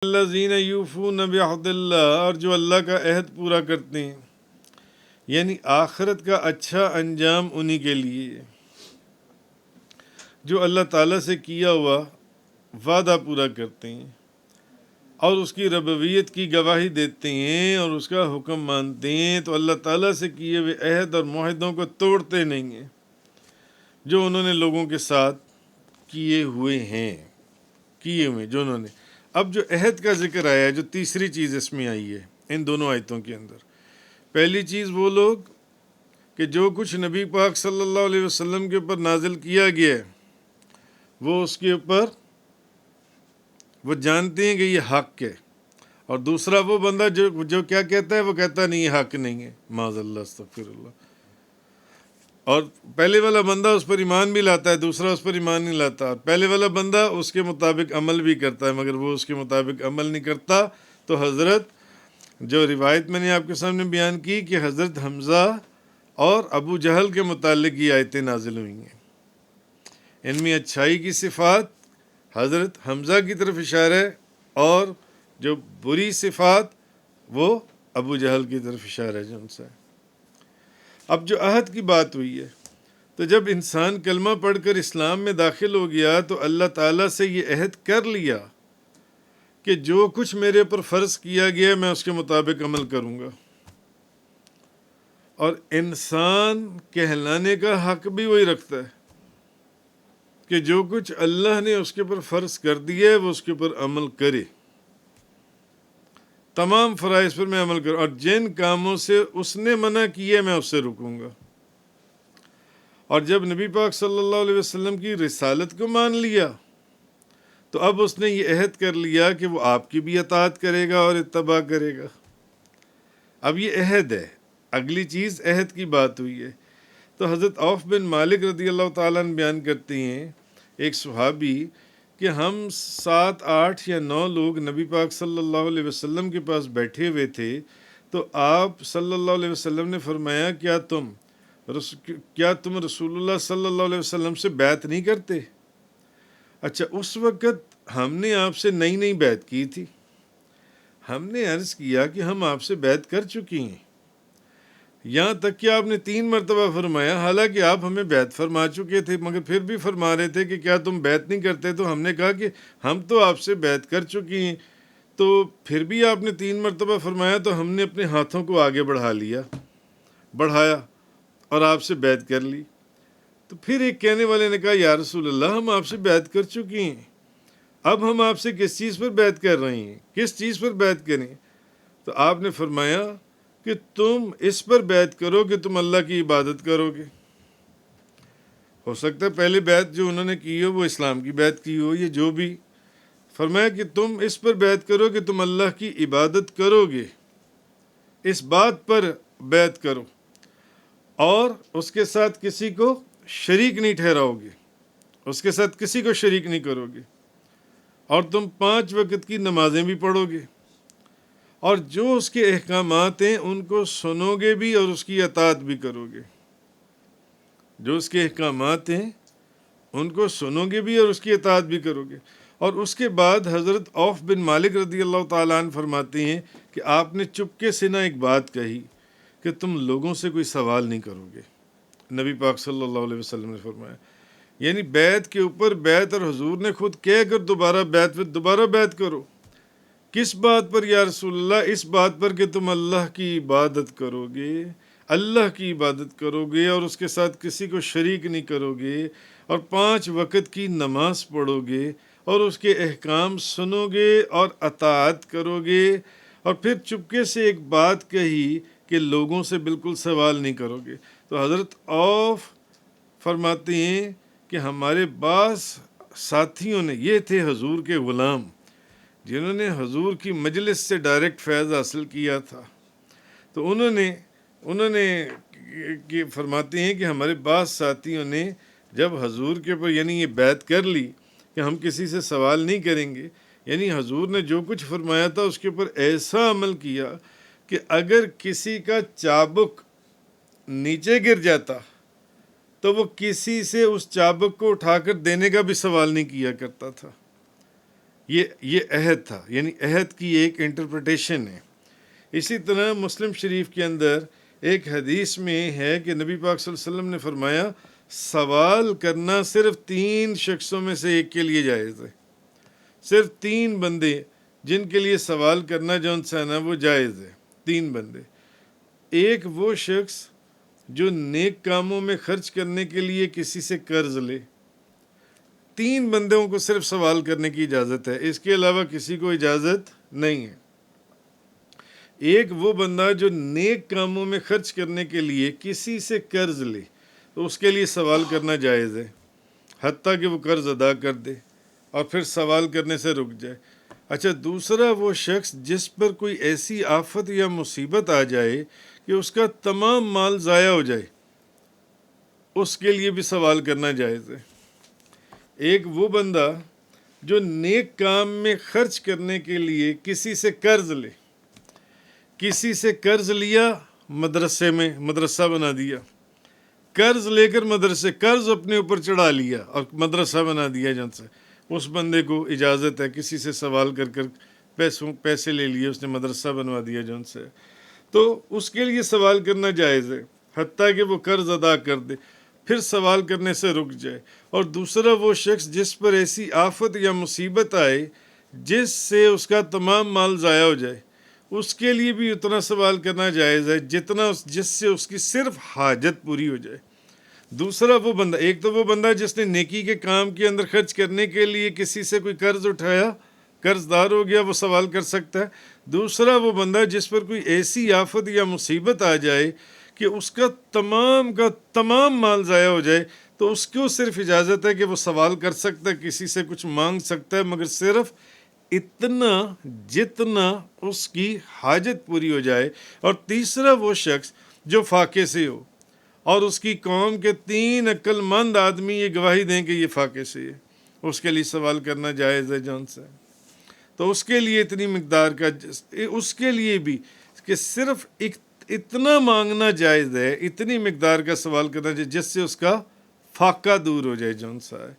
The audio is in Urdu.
الذین یوفون بعہد اللہ، اور جو اللہ کا عہد پورا کرتے ہیں، یعنی آخرت کا اچھا انجام انہی کے لیے جو اللہ تعالیٰ سے کیا ہوا وعدہ پورا کرتے ہیں اور اس کی ربوبیت کی گواہی دیتے ہیں اور اس کا حکم مانتے ہیں، تو اللہ تعالیٰ سے کیے ہوئے عہد اور معاہدوں کو توڑتے نہیں ہیں جو انہوں نے لوگوں کے ساتھ کیے ہوئے جو انہوں نے۔ اب جو عہد کا ذکر آیا ہے، جو تیسری چیز اس میں آئی ہے ان دونوں آیتوں کے اندر، پہلی چیز وہ لوگ کہ جو کچھ نبی پاک صلی اللہ علیہ وسلم کے اوپر نازل کیا گیا ہے وہ اس کے اوپر وہ جانتے ہیں کہ یہ حق ہے، اور دوسرا وہ بندہ جو کیا کہتا ہے، وہ کہتا نہیں یہ حق نہیں ہے، معاذ اللہ استغفر اللہ۔ اور پہلے والا بندہ اس پر ایمان بھی لاتا ہے، دوسرا اس پر ایمان نہیں لاتا۔ پہلے والا بندہ اس کے مطابق عمل بھی کرتا ہے مگر وہ اس کے مطابق عمل نہیں کرتا۔ تو حضرت جو روایت میں نے آپ کے سامنے بیان کی کہ حضرت حمزہ اور ابو جہل کے متعلق یہ آیتیں نازل ہوئی ہیں، ان میں اچھائی کی صفات حضرت حمزہ کی طرف اشارہ ہے اور جو بری صفات وہ ابو جہل کی طرف اشارہ ہے جو ان سے ہے۔ اب جو عہد کی بات ہوئی ہے، تو جب انسان کلمہ پڑھ کر اسلام میں داخل ہو گیا تو اللہ تعالیٰ سے یہ عہد کر لیا کہ جو کچھ میرے پر فرض کیا گیا میں اس کے مطابق عمل کروں گا، اور انسان کہلانے کا حق بھی وہی رکھتا ہے کہ جو کچھ اللہ نے اس کے پر فرض کر دیا ہے وہ اس کے پر عمل کرے، تمام فرائض پر میں عمل کروں، اور جن کاموں سے اس نے منع کیے میں اس سے رکوں گا۔ اور جب نبی پاک صلی اللہ علیہ وسلم کی رسالت کو مان لیا تو اب اس نے یہ عہد کر لیا کہ وہ آپ کی بھی اطاعت کرے گا اور اتباع کرے گا۔ اب یہ عہد ہے، اگلی چیز عہد کی بات ہوئی ہے۔ تو حضرت عوف بن مالک رضی اللہ تعالیٰ عنہ بیان کرتے ہیں، ایک صحابی، کہ ہم 7، 8 یا 9 لوگ نبی پاک صلی اللہ علیہ وسلم کے پاس بیٹھے ہوئے تھے، تو آپ صلی اللہ علیہ وسلم نے فرمایا کیا تم رسول اللہ صلی اللہ علیہ وسلم سے بیعت نہیں کرتے؟ اچھا، اس وقت ہم نے آپ سے نئی بیعت کی تھی، ہم نے عرض کیا کہ ہم آپ سے بیعت کر چکی ہیں، یہاں تک کہ آپ نے 3 مرتبہ فرمایا، حالانکہ آپ ہمیں بیعت فرما چکے تھے مگر پھر بھی فرما رہے تھے کہ کیا تم بیعت نہیں کرتے؟ تو ہم نے کہا کہ ہم تو آپ سے بیعت کر چکی ہیں، تو پھر بھی آپ نے 3 مرتبہ فرمایا، تو ہم نے اپنے ہاتھوں کو آگے بڑھایا اور آپ سے بیعت کر لی۔ تو پھر ایک کہنے والے نے کہا یا رسول اللہ، ہم آپ سے بیعت کر چکی ہیں، اب ہم آپ سے کس چیز پر بیعت کر رہے ہیں، کس چیز پر بیعت کریں؟ تو آپ نے فرمایا کہ تم اس پر بیعت کرو کہ تم اللہ کی عبادت کرو گے۔ ہو سکتا ہے پہلے بیعت جو انہوں نے کی ہو وہ اسلام کی بیعت کی ہو، یہ جو بھی، فرمایا کہ تم اس پر بیعت کرو کہ تم اللہ کی عبادت کرو گے، اس بات پر بیعت کرو، اور اس کے ساتھ کسی کو شریک نہیں ٹھہراؤ گے، اس کے ساتھ کسی کو شریک نہیں کرو گے، اور تم 5 وقت کی نمازیں بھی پڑھو گے، اور جو اس کے احکامات ہیں ان کو سنو گے بھی اور اس کی اطاعت بھی کرو گے۔ جو اس کے احکامات ہیں ان کو سنو گے بھی اور اس کی اطاعت بھی کرو گے۔ اور اس کے بعد حضرت عوف بن مالک رضی اللہ تعالیٰ عنہ فرماتے ہیں کہ آپ نے چپکے سے ایک بات کہی کہ تم لوگوں سے کوئی سوال نہیں کرو گے۔ نبی پاک صلی اللہ علیہ وسلم نے فرمایا، یعنی بیعت کے اوپر بیعت، اور حضور نے خود کہہ کر دوبارہ بیعت کرو۔ کس بات پر یا رسول اللہ؟ اس بات پر کہ تم اللہ کی عبادت کرو گے، اللہ کی عبادت کرو گے اور اس کے ساتھ کسی کو شریک نہیں کرو گے، اور 5 وقت کی نماز پڑھو گے اور اس کے احکام سنو گے اور اطاعت کرو گے، اور پھر چپکے سے ایک بات کہی کہ لوگوں سے بالکل سوال نہیں کرو گے۔ تو حضرت عوف فرماتے ہیں کہ ہمارے بعض ساتھیوں نے، یہ تھے حضور کے غلام جنہوں نے حضور کی مجلس سے ڈائریکٹ فیض حاصل کیا تھا، تو انہوں نے فرماتے ہیں کہ ہمارے بعض ساتھیوں نے جب حضور کے اوپر یعنی یہ بیعت کر لی کہ ہم کسی سے سوال نہیں کریں گے، یعنی حضور نے جو کچھ فرمایا تھا اس کے اوپر ایسا عمل کیا کہ اگر کسی کا چابک نیچے گر جاتا تو وہ کسی سے اس چابک کو اٹھا کر دینے کا بھی سوال نہیں کیا کرتا تھا۔ یہ عہد تھا، یعنی عہد کی ایک انٹرپریٹیشن ہے۔ اسی طرح مسلم شریف کے اندر ایک حدیث میں ہے کہ نبی پاک صلی اللہ علیہ وسلم نے فرمایا سوال کرنا صرف 3 شخصوں میں سے ایک کے لیے جائز ہے۔ صرف 3 بندے جن کے لیے سوال کرنا جو ان سے ہے نا وہ جائز ہے، 3 بندے۔ ایک وہ شخص جو نیک کاموں میں خرچ کرنے کے لیے کسی سے قرض لے، 3 بندوں کو صرف سوال کرنے کی اجازت ہے، اس کے علاوہ کسی کو اجازت نہیں ہے۔ ایک وہ بندہ جو نیک کاموں میں خرچ کرنے کے لیے کسی سے قرض لے تو اس کے لیے سوال کرنا جائز ہے، حتیٰ کہ وہ قرض ادا کر دے اور پھر سوال کرنے سے رک جائے۔ اچھا، دوسرا وہ شخص جس پر کوئی ایسی آفت یا مصیبت آ جائے کہ اس کا تمام مال ضائع ہو جائے، اس کے لیے بھی سوال کرنا جائز ہے۔ ایک وہ بندہ جو نیک کام میں خرچ کرنے کے لیے کسی سے قرض لے، کسی سے قرض لیا، مدرسے میں مدرسہ بنا دیا، قرض لے کر قرض اپنے اوپر چڑھا لیا اور مدرسہ بنا دیا، جن سے اس بندے کو اجازت ہے، کسی سے سوال کر پیسے لے لیے، اس نے مدرسہ بنوا دیا جن سے، تو اس کے لیے سوال کرنا جائز ہے، حتیٰ کہ وہ قرض ادا کر دے، پھر سوال کرنے سے رک جائے۔ اور دوسرا وہ شخص جس پر ایسی آفت یا مصیبت آئے جس سے اس کا تمام مال ضائع ہو جائے، اس کے لیے بھی اتنا سوال کرنا جائز ہے جس سے اس کی صرف حاجت پوری ہو جائے۔ دوسرا وہ بندہ، ایک تو وہ بندہ جس نے نیکی کے کام کے اندر خرچ کرنے کے لیے کسی سے کوئی قرض اٹھایا، قرض دار ہو گیا، وہ سوال کر سکتا ہے۔ دوسرا وہ بندہ جس پر کوئی ایسی آفت یا مصیبت آ جائے کہ اس کا تمام مال ضائع ہو جائے، تو اس کو صرف اجازت ہے کہ وہ سوال کر سکتا ہے، کسی سے کچھ مانگ سکتا ہے، مگر صرف اتنا جتنا اس کی حاجت پوری ہو جائے۔ اور تیسرا وہ شخص جو فاقے سے ہو اور اس کی قوم کے 3 عقل مند آدمی یہ گواہی دیں کہ یہ فاقے سے ہے، اس کے لیے سوال کرنا جائز ہے جان سے۔ تو اس کے لیے اتنی مقدار کا، اس کے لیے بھی کہ صرف اتنا مانگنا جائز ہے، اتنی مقدار کا سوال کرنا جائز جس سے اس کا فاقہ دور ہو جائے جون سا ہے۔